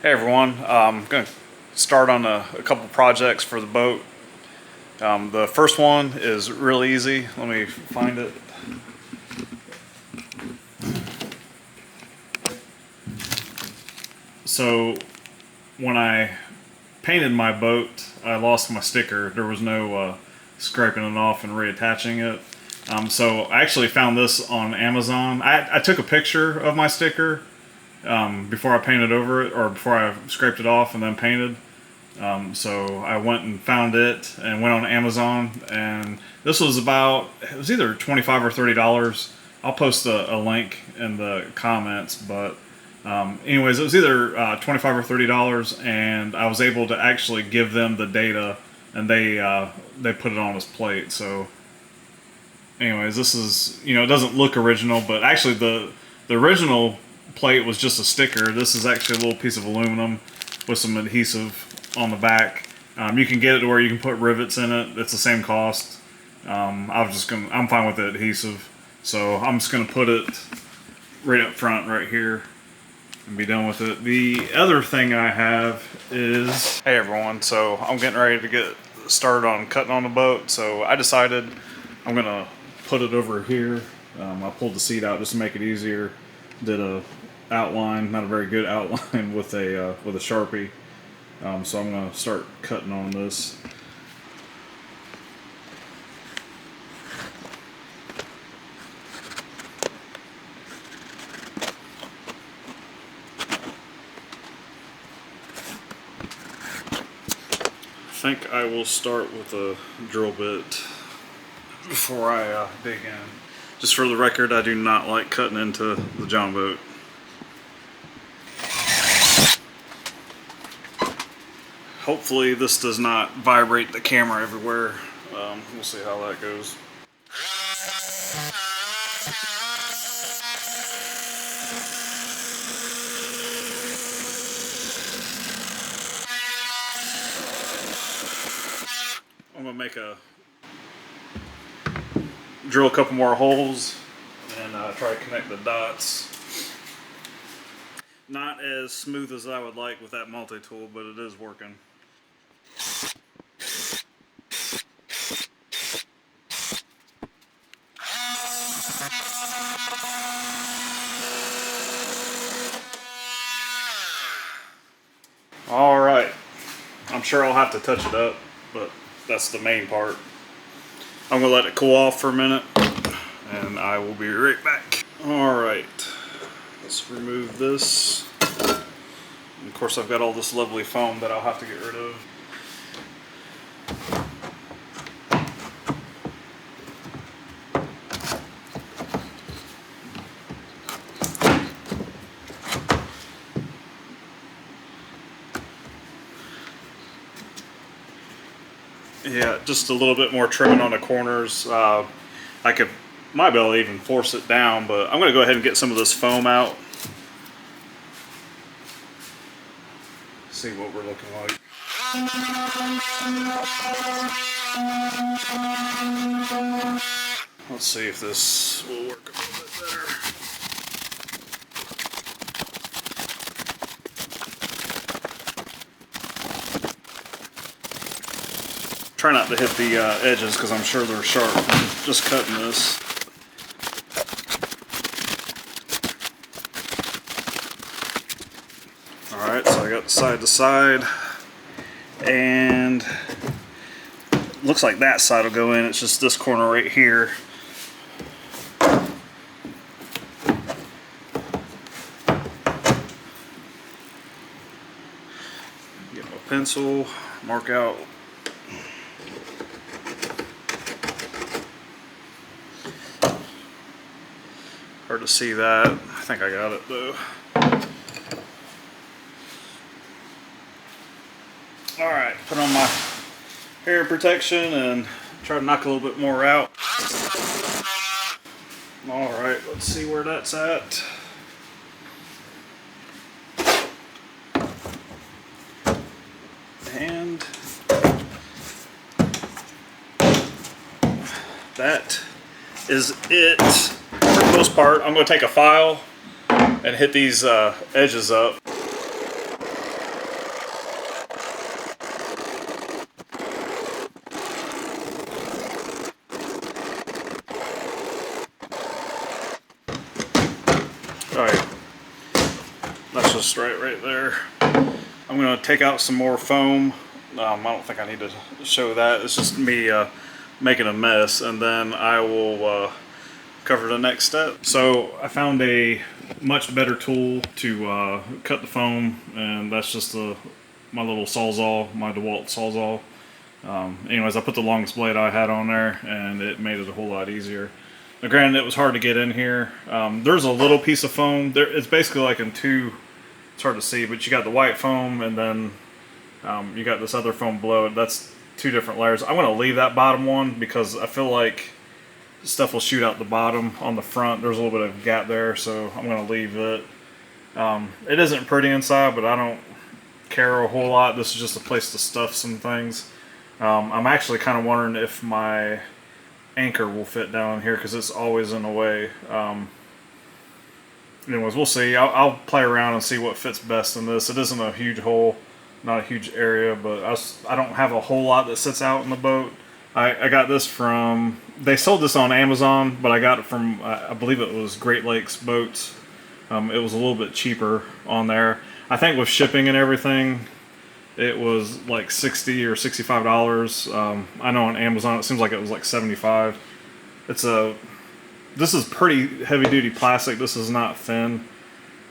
Hey everyone, I'm going to start on a couple projects for the boat. The first one is real easy. Let me find it. So when I painted my boat, I lost my sticker. There was no scraping it off and reattaching it. So I actually found this on Amazon. I took a picture of my sticker before I painted over it, or before I scraped it off and then painted. So I went and found it and went on Amazon, and this was it was either $25 or $30. I'll post a link in the comments, but anyways, it was either $25 or $30, and I was able to actually give them the data, and they put it on his plate. So anyways, this is, it doesn't look original, but actually the original plate was just a sticker. This is actually a little piece of aluminum with some adhesive on the back. You can get it to where you can put rivets in it. It's the same cost. I'm fine with the adhesive, so I'm just gonna put it right up front right here and be done with it. The other thing I have is, hey everyone, so I'm getting ready to get started on cutting on the boat. So I decided I'm gonna put it over here. I pulled the seat out just to make it easier. Did a outline, not a very good outline, with a Sharpie. So I'm gonna start cutting on this. I think I will start with a drill bit before I dig in. Just for the record, I do not like cutting into the John boat. Hopefully this does not vibrate the camera everywhere. We'll see how that goes. I'm gonna drill a couple more holes and try to connect the dots. Not as smooth as I would like with that multi-tool, but it is working. Alright, I'm sure I'll have to touch it up, but that's the main part. I'm gonna let it cool off for a minute and I will be right back. Alright, let's remove this. And of course I've got all this lovely foam that I'll have to get rid of. Yeah, just a little bit more trimming on the corners. I might be able to even force it down, but I'm going to go ahead and get some of this foam out. See what we're looking like. Let's see if this will work a little bit better. Try not to hit the edges because I'm sure they're sharp from just cutting this. Alright, so I got side to side, and looks like that side will go in. It's just this corner right here. Get my pencil, mark out. Hard to see that. I think I got it though. Alright, put on my hair protection and try to knock a little bit more out. Alright, let's see where that's at. And that is it. For the most part, I'm going to take a file and hit these edges up. just right there. I'm going to take out some more foam. I don't think I need to show that. It's just me making a mess, and then I will cover the next step. So I found a much better tool to cut the foam, and that's just my little Sawzall, my DeWalt Sawzall. Anyways, I put the longest blade I had on there, and it made it a whole lot easier. Now, granted, it was hard to get in here. There's a little piece of foam. It's basically like in two. It's hard to see, but you got the white foam, and then you got this other foam below it. That's two different layers. I'm going to leave that bottom one because I feel like stuff will shoot out the bottom on the front. There's a little bit of a gap there, so I'm going to leave it. It isn't pretty inside, but I don't care a whole lot. This is just a place to stuff some things. I'm actually kind of wondering if my anchor will fit down here because it's always in the way. Anyways, we'll see. I'll play around and see what fits best in this. It isn't a huge hole, not a huge area, but I don't have a whole lot that sits out in the boat. I got this from, they sold this on Amazon, but I got it from, I believe it was Great Lakes Boats. It was a little bit cheaper on there. I think with shipping and everything, it was like $60 or $65. I know on Amazon it seems like it was like $75. This is pretty heavy duty plastic. This is not thin.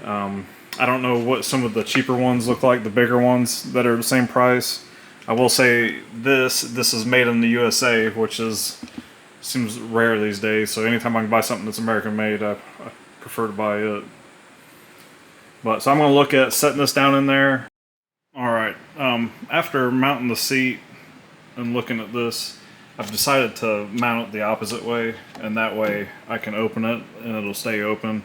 I don't know what some of the cheaper ones look like, the bigger ones that are the same price. I will say this is made in the USA, which seems rare these days. So anytime I can buy something that's American made, I prefer to buy it. So I'm going to look at setting this down in there. Alright, after mounting the seat and looking at this, I've decided to mount it the opposite way, and that way I can open it and it'll stay open.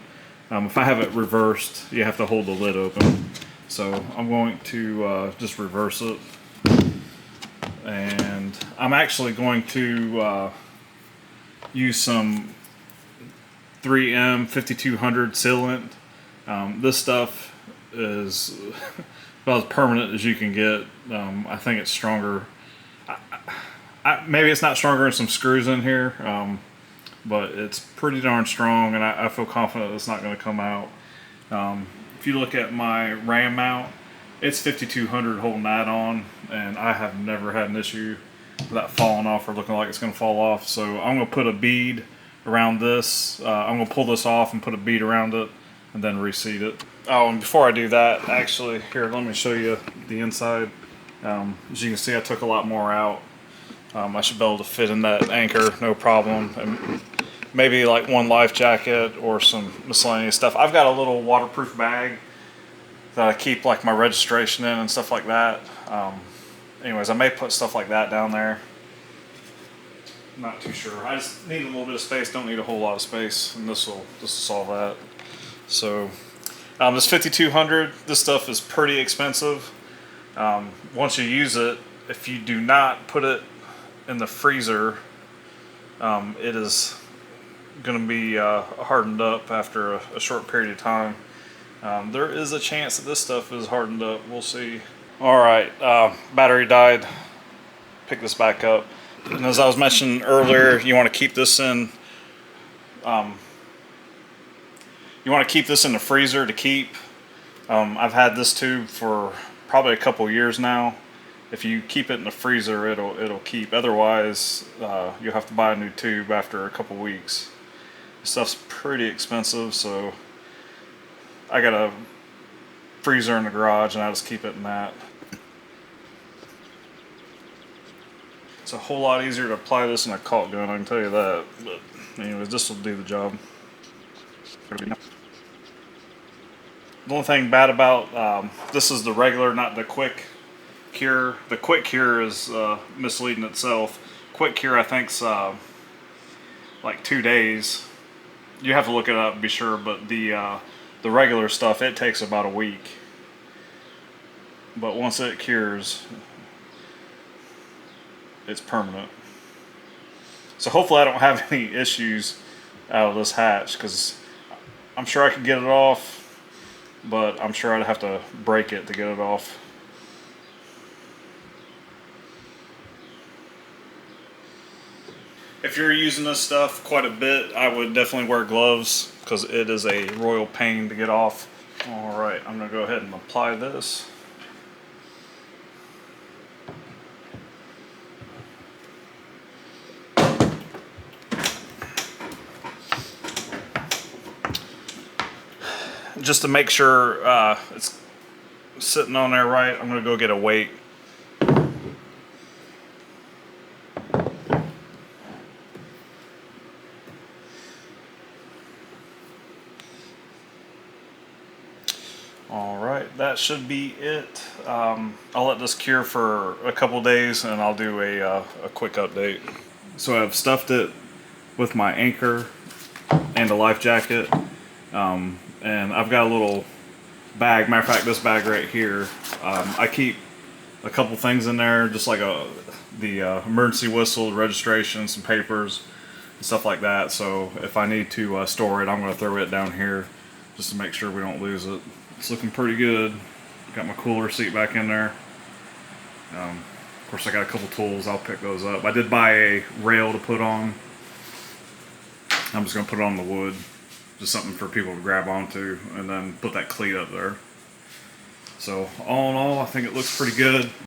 If I have it reversed, you have to hold the lid open. So I'm going to just reverse it. And I'm actually going to use some 3M 5200 sealant. This stuff is about as permanent as you can get. I think it's stronger. Maybe it's not stronger than some screws in here, but it's pretty darn strong, and I feel confident it's not going to come out. If you look at my ram mount, it's 5200 holding that on, and I have never had an issue with that falling off or looking like it's going to fall off. So I'm going to put a bead around this. I'm going to pull this off and put a bead around it and then reseat it. Oh, and before I do that, actually, here, let me show you the inside. As you can see, I took a lot more out. I should be able to fit in that anchor, no problem. And maybe like one life jacket or some miscellaneous stuff. I've got a little waterproof bag that I keep like my registration in and stuff like that. Anyways, I may put stuff like that down there. Not too sure. I just need a little bit of space, don't need a whole lot of space, and this will solve that. So this 5200, this stuff is pretty expensive. Once you use it, if you do not put it in the freezer, it is going to be hardened up after a short period of time. There is a chance that this stuff is hardened up. We'll see. Alright, battery died. Pick this back up. And as I was mentioning earlier, you want to keep this in the freezer to keep. I've had this tube for probably a couple years now. If you keep it in the freezer, it'll keep. Otherwise, you'll have to buy a new tube after a couple weeks. This stuff's pretty expensive, so I got a freezer in the garage and I just keep it in that. It's a whole lot easier to apply this in a caulk gun, I can tell you that. But anyways, this will do the job. The only thing bad about this is the regular, not the quick cure. The quick cure is misleading itself. Quick cure, I think's like 2 days. You have to look it up and be sure, but the regular stuff, it takes about a week. But once it cures, it's permanent. So hopefully I don't have any issues out of this hatch, because I'm sure I could get it off, but I'm sure I'd have to break it to get it off. If you're using this stuff quite a bit, I would definitely wear gloves, because it is a royal pain to get off. Alright, I'm going to go ahead and apply this. Just to make sure it's sitting on there right, I'm going to go get a weight. Alright, that should be it. I'll let this cure for a couple days and I'll do a quick update. So I've stuffed it with my anchor and a life jacket. And I've got a little bag. Matter of fact, this bag right here, I keep a couple things in there, just like the emergency whistle, registration, some papers, and stuff like that. So if I need to store it, I'm going to throw it down here just to make sure we don't lose it. It's looking pretty good. Got my cooler seat back in there. Of course, I got a couple tools. I'll pick those up. I did buy a rail to put on. I'm just going to put it on the wood. Just something for people to grab onto, and then put that cleat up there. So all in all, I think it looks pretty good.